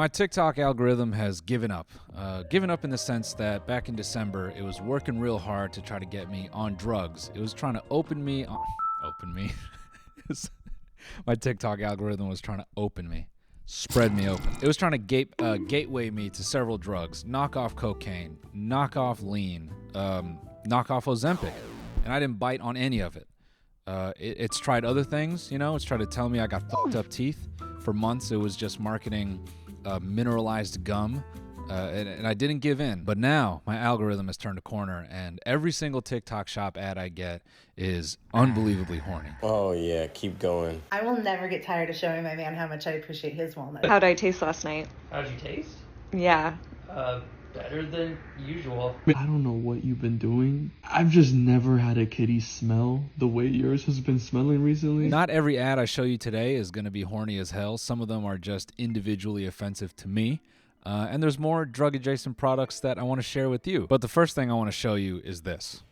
My TikTok algorithm has given up. Given up in the sense that back in December, it was working real hard to try to get me on drugs. It was trying to open me. My TikTok algorithm was trying to open me, spread me open. It was trying to gateway me to several drugs, knock off cocaine, knock off lean, knock off Ozempic, and I didn't bite on any of it. It's tried other things, It's tried to tell me I got fucked up teeth. For months, it was just marketing mineralized gum, and I didn't give in. But now my algorithm has turned a corner, and every single TikTok shop ad I get is unbelievably horny. Oh yeah, keep going. I will never get tired of showing my man how much I appreciate his walnut. How'd I taste last night? How'd you taste? Yeah. Better than usual. I don't know what you've been doing. I've just never had a kitty smell the way yours has been smelling recently. Not every ad I show you today is going to be horny as hell. Some of them are just individually offensive to me. And there's more drug-adjacent products that I want to share with you. But the first thing I want to show you is this.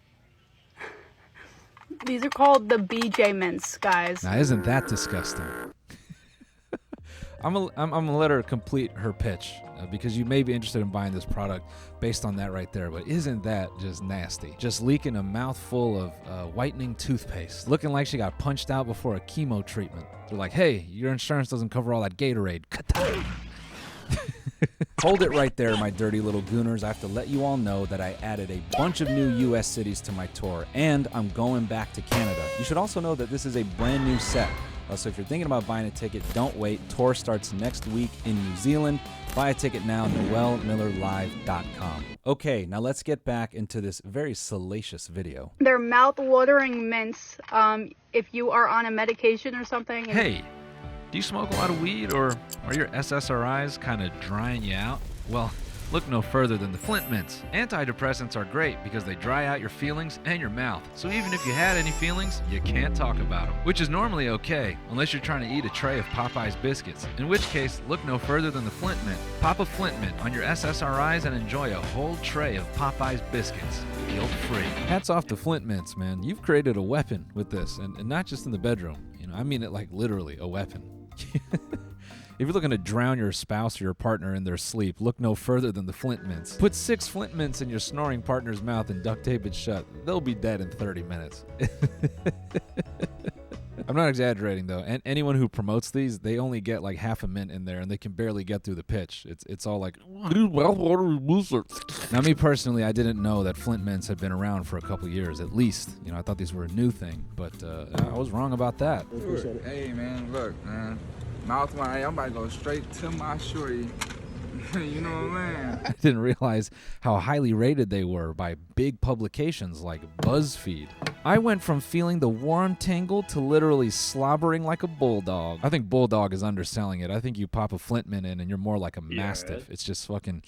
These are called the BJ mints, guys. Now, isn't that disgusting? I'm gonna let her complete her pitch because you may be interested in buying this product based on that right there. But isn't that just nasty? Just leaking a mouthful of whitening toothpaste, looking like she got punched out before a chemo treatment. They're like, "Hey, your insurance doesn't cover all that Gatorade." Hold it right there, my dirty little gooners. I have to let you all know that I added a bunch of new U.S. cities to my tour, and I'm going back to Canada. You should also know that this is a brand new set. So if you're thinking about buying a ticket, don't wait. Tour starts next week in New Zealand. Buy a ticket now, noelmillerlive.com. Okay, now let's get back into this very salacious video. They're mouth-watering mints if you are on a medication or something. Hey, do you smoke a lot of weed, or are your SSRIs kind of drying you out? Well, look no further than the Flint mints. Antidepressants are great because they dry out your feelings and your mouth. So even if you had any feelings, you can't talk about them, which is normally okay, unless you're trying to eat a tray of Popeye's biscuits, in which case, look no further than the Flint mint. Pop a Flint mint on your SSRIs and enjoy a whole tray of Popeye's biscuits, guilt-free. Hats off to Flint mints, man. You've created a weapon with this, and not just in the bedroom. I mean it like literally a weapon. If you're looking to drown your spouse or your partner in their sleep, look no further than the Flint mints. Put 6 Flint mints in your snoring partner's mouth and duct tape it shut. They'll be dead in 30 minutes. I'm not exaggerating, though. And anyone who promotes these, they only get like half a mint in there, and they can barely get through the pitch. It's all like... Now, me personally, I didn't know that Flint mints had been around for a couple years, at least. I thought these were a new thing, but I was wrong about that. Hey, man, look, man. Mouth wine, I'm about to go straight to my shorty. You know what I'm saying? I didn't realize how highly rated they were by big publications like BuzzFeed. I went from feeling the warm tingle to literally slobbering like a bulldog. I think bulldog is underselling it. I think you pop a Flint mint in and you're more like a mastiff. Right? It's just fucking...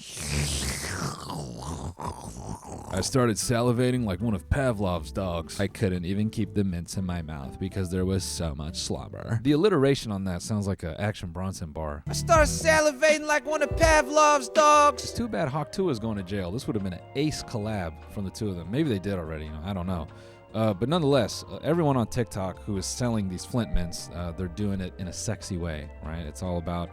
I started salivating like one of Pavlov's dogs. I couldn't even keep the mints in my mouth because there was so much slobber. The alliteration on that sounds like an Action Bronson bar. I started salivating like one of Pavlov's dogs. It's too bad Hawk 2 is going to jail. This would have been an ace collab from the two of them. Maybe they did already, I don't know. But nonetheless, everyone on TikTok who is selling these Flint mints, they're doing it in a sexy way, right? It's all about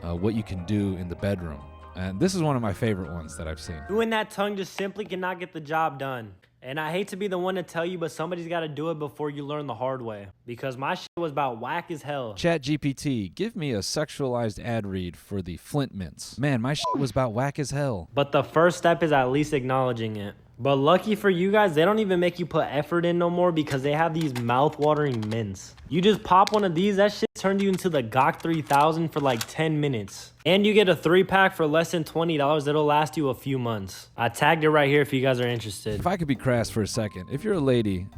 what you can do in the bedroom. And this is one of my favorite ones that I've seen. Doing that tongue just simply cannot get the job done. And I hate to be the one to tell you, but somebody's got to do it before you learn the hard way. Because my shit was about whack as hell. ChatGPT, give me a sexualized ad read for the Flint mints. Man, my shit was about whack as hell. But the first step is at least acknowledging it. But lucky for you guys, they don't even make you put effort in no more because they have these mouth-watering mints. You just pop one of these, that shit turned you into the GOK 3000 for like 10 minutes. And you get a 3-pack for less than $20 that'll last you a few months. I tagged it right here if you guys are interested. If I could be crass for a second, if you're a lady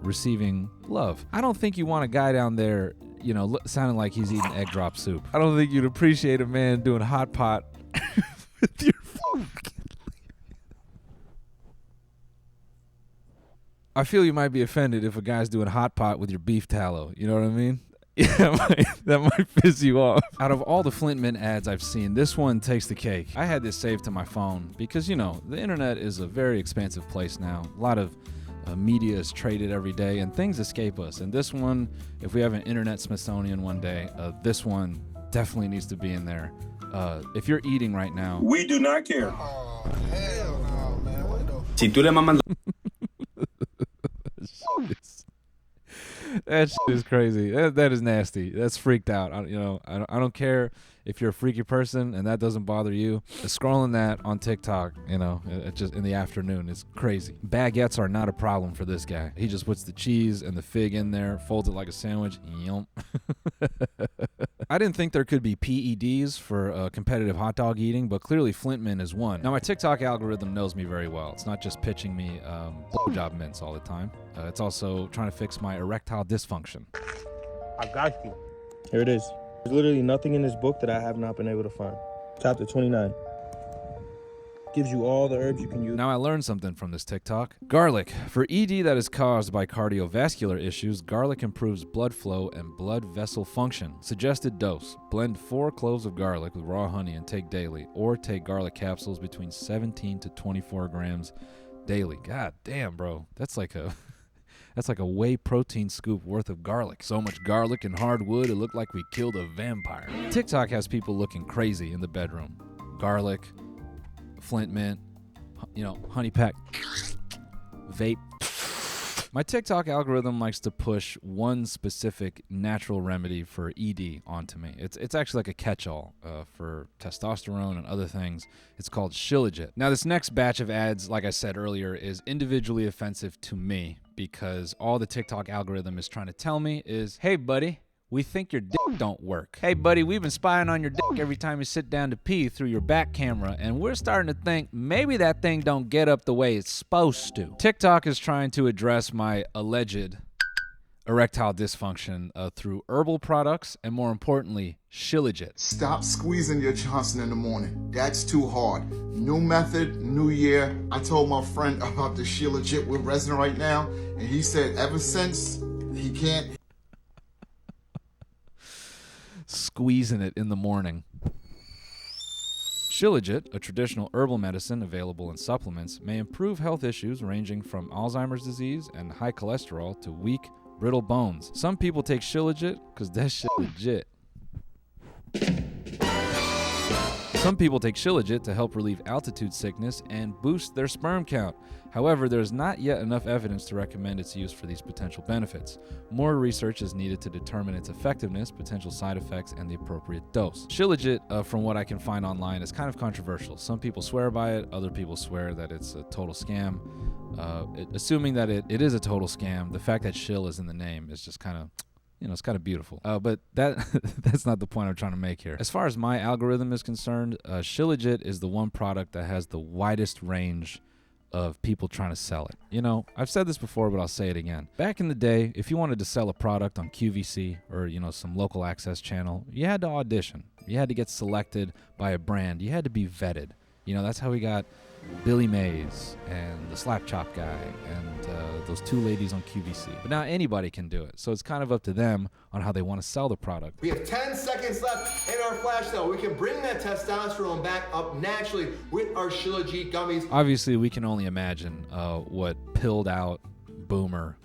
receiving love, I don't think you want a guy down there, sounding like he's eating egg drop soup. I don't think you'd appreciate a man doing hot pot with your I feel you might be offended if a guy's doing hot pot with your beef tallow. You know what I mean? Yeah, that might piss you off. Out of all the Flint mint ads I've seen, this one takes the cake. I had this saved to my phone because, the internet is a very expansive place now. A lot of media is traded every day, and things escape us. And this one, if we have an internet Smithsonian one day, this one definitely needs to be in there. If you're eating right now, We do not care. Si tú le mamas that shit is crazy. That is nasty. That's freaked out. I don't care if you're a freaky person and that doesn't bother you. Scrolling that on TikTok, it just in the afternoon, it's crazy. Baguettes are not a problem for this guy. He just puts the cheese and the fig in there, folds it like a sandwich. Yum. I didn't think there could be PEDs for competitive hot dog eating, but clearly Flint mint is one. Now, my TikTok algorithm knows me very well. It's not just pitching me blowjob mints all the time. It's also trying to fix my erectile dysfunction. I got you. Here it is. There's literally nothing in this book that I have not been able to find. Chapter 29. Gives you all the herbs you can use. Now I learned something from this TikTok. Garlic. For ED that is caused by cardiovascular issues, garlic improves blood flow and blood vessel function. Suggested dose. Blend 4 cloves of garlic with raw honey and take daily, or take garlic capsules between 17 to 24 grams daily. God damn, bro. That's like a whey protein scoop worth of garlic. So much garlic and hardwood, it looked like we killed a vampire. TikTok has people looking crazy in the bedroom. Garlic, Flint mint, honey pack, vape. My TikTok algorithm likes to push one specific natural remedy for ED onto me. It's actually like a catch-all for testosterone and other things. It's called shilajit. Now, this next batch of ads, like I said earlier, is individually offensive to me because all the TikTok algorithm is trying to tell me is, hey, buddy, we think your dick don't work. Hey, buddy, we've been spying on your dick every time you sit down to pee through your back camera, and we're starting to think maybe that thing don't get up the way it's supposed to. TikTok is trying to address my alleged erectile dysfunction through herbal products and, more importantly, shilajit. Stop squeezing your Johnson in the morning. That's too hard. New method, new year. I told my friend about the shilajit we're resin right now, and he said ever since he can't... Squeezing it in the morning. Shilajit, a traditional herbal medicine available in supplements, may improve health issues ranging from Alzheimer's disease and high cholesterol to weak, brittle bones. Some people take shilajit because that shit legit. Some people take shilajit to help relieve altitude sickness and boost their sperm count. However, there is not yet enough evidence to recommend its use for these potential benefits. More research is needed to determine its effectiveness, potential side effects, and the appropriate dose. Shilajit, from what I can find online, is kind of controversial. Some people swear by it, other people swear that it's a total scam. Assuming that it is a total scam, the fact that shill is in the name is just kind of... it's kind of beautiful. But that's not the point I'm trying to make here. As far as my algorithm is concerned, shilajit is the one product that has the widest range of people trying to sell it. I've said this before, but I'll say it again. Back in the day, if you wanted to sell a product on QVC or, some local access channel, you had to audition. You had to get selected by a brand. You had to be vetted. That's how we got Billy Mays and the Slap Chop guy and those 2 ladies on QVC. But now anybody can do it. So it's kind of up to them on how they want to sell the product. We have 10 seconds left in our flash sale. We can bring that testosterone back up naturally with our shilajit gummies. Obviously, we can only imagine what pilled out boomer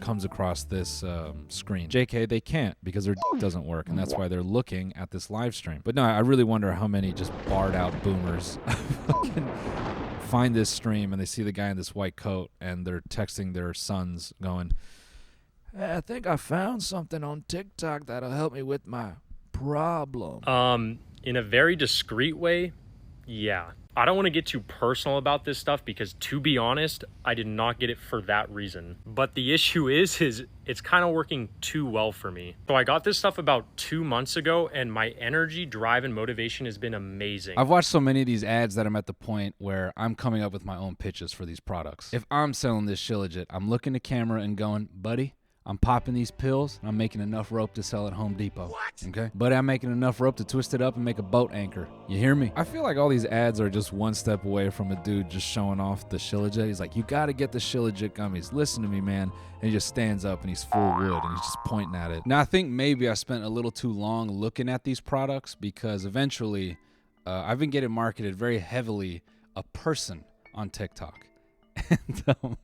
comes across this screen. JK, they can't because their dick doesn't work, and that's why they're looking at this live stream. But no, I really wonder how many just barred out boomers find this stream and they see the guy in this white coat and they're texting their sons going, hey, I think I found something on TikTok that'll help me with my problem. In a very discreet way, yeah. I don't want to get too personal about this stuff because, to be honest, I did not get it for that reason. But the issue is it's kind of working too well for me. So I got this stuff about 2 months ago, and my energy, drive, and motivation has been amazing. I've watched so many of these ads that I'm at the point where I'm coming up with my own pitches for these products. If I'm selling this shilajit, I'm looking at camera and going, buddy, I'm popping these pills, and I'm making enough rope to sell at Home Depot. What? Okay? But I'm making enough rope to twist it up and make a boat anchor. You hear me? I feel like all these ads are just one step away from a dude just showing off the shilajit. He's like, you gotta get the shilajit gummies. Listen to me, man. And he just stands up and he's full wood and he's just pointing at it. Now, I think maybe I spent a little too long looking at these products because eventually I've been getting marketed very heavily a person on TikTok. And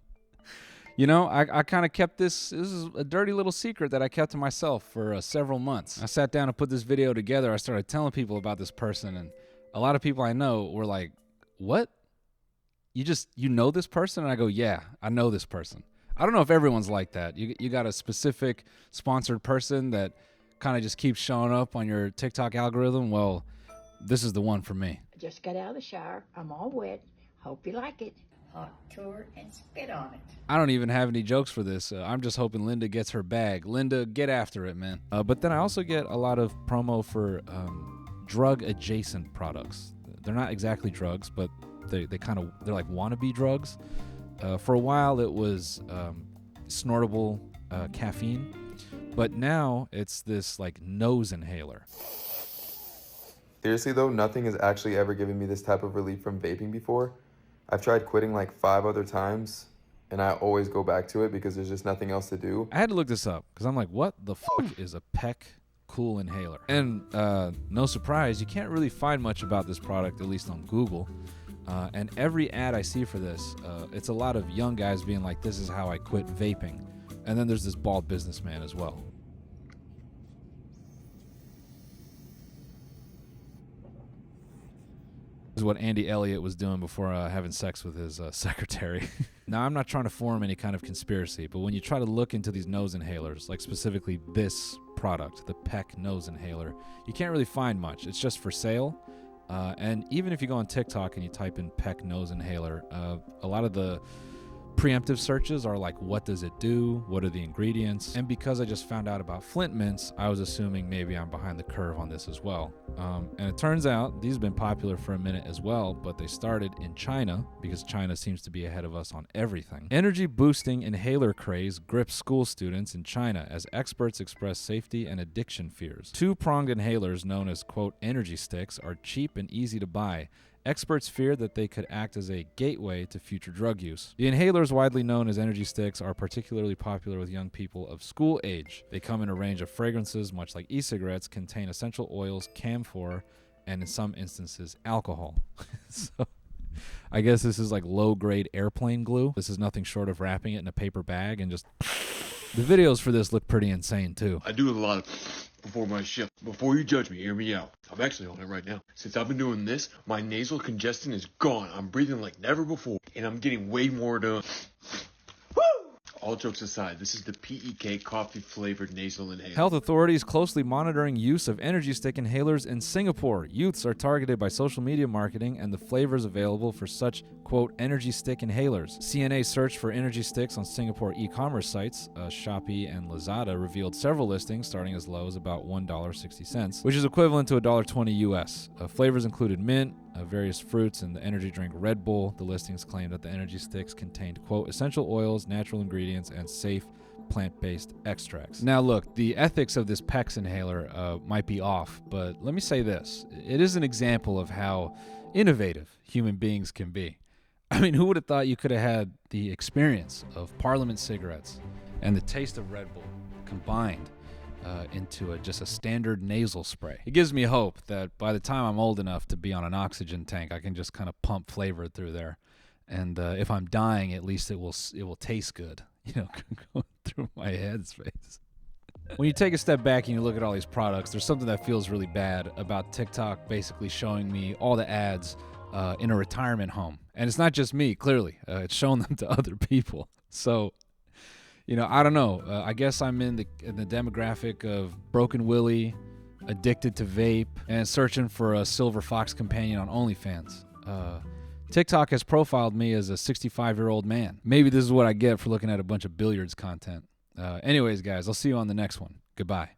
You know, I kind of kept this is a dirty little secret that I kept to myself for several months. I sat down and put this video together. I started telling people about this person, and a lot of people I know were like, what? You know this person? And I go, yeah, I know this person. I don't know if everyone's like that. You got a specific sponsored person that kind of just keeps showing up on your TikTok algorithm. Well, this is the one for me. I just got out of the shower. I'm all wet. Hope you like it. Hot tour and spit on it. I don't even have any jokes for this. I'm just hoping Linda gets her bag. Linda, get after it, man. But then I also get a lot of promo for drug-adjacent products. They're not exactly drugs, but they're like wannabe drugs. For a while, it was snortable caffeine, but now it's this like nose inhaler. Seriously though, nothing has actually ever given me this type of relief from vaping before. I've tried quitting like 5 other times, and I always go back to it because there's just nothing else to do. I had to look this up because I'm like, what the fuck is a PEC cool inhaler? And no surprise, you can't really find much about this product, at least on Google. And every ad I see for this, it's a lot of young guys being like, this is how I quit vaping. And then there's this bald businessman as well. This is what Andy Elliott was doing before having sex with his secretary. Now, I'm not trying to form any kind of conspiracy, but when you try to look into these nose inhalers, like specifically this product, the PEC nose inhaler, you can't really find much. It's just for sale. And even if you go on TikTok and you type in PEC nose inhaler, a lot of the preemptive searches are like, what does it do? What are the ingredients? And because I just found out about Flint mints, I was assuming maybe I'm behind the curve on this as well. And it turns out these have been popular for a minute as well, but they started in China because China seems to be ahead of us on everything. Energy boosting inhaler craze grips school students in China as experts express safety and addiction fears. Two-pronged inhalers known as, quote, energy sticks are cheap and easy to buy. Experts fear that they could act as a gateway to future drug use. The inhalers, widely known as energy sticks, are particularly popular with young people of school age. They come in a range of fragrances, much like e-cigarettes, contain essential oils, camphor, and in some instances, alcohol. So I guess this is like low-grade airplane glue. This is nothing short of wrapping it in a paper bag and just... The videos for this look pretty insane, too. I do a lot of before my shift. Before you judge me, hear me out. I'm actually on it right now. Since I've been doing this, my nasal congestion is gone. I'm breathing like never before, and I'm getting way more done. All jokes aside, this is the PEK coffee-flavored nasal inhaler. Health authorities closely monitoring use of energy stick inhalers in Singapore. Youths are targeted by social media marketing and the flavors available for such, quote, energy stick inhalers. CNA search for energy sticks on Singapore e-commerce sites, Shopee and Lazada, revealed several listings starting as low as about $1.60, which is equivalent to $1.20 US. Flavors included mint, various fruits, and the energy drink Red Bull. The listings claimed that the energy sticks contained, quote, essential oils, natural ingredients, and safe plant-based extracts. Now look, the ethics of this PEX inhaler might be off, but let me say this. It is an example of how innovative human beings can be. I mean, who would have thought you could have had the experience of Parliament cigarettes and the taste of Red Bull combined into just a standard nasal spray? It gives me hope that by the time I'm old enough to be on an oxygen tank, I can just kind of pump flavor through there. And if I'm dying, at least it will taste good, going through my head space. When you take a step back and you look at all these products, there's something that feels really bad about TikTok basically showing me all the ads in a retirement home. And it's not just me, clearly. It's showing them to other people. So, I don't know. I guess I'm in the demographic of Broken Willie, addicted to vape, and searching for a silver fox companion on OnlyFans. TikTok has profiled me as a 65-year-old man. Maybe this is what I get for looking at a bunch of billiards content. Anyways, guys, I'll see you on the next one. Goodbye.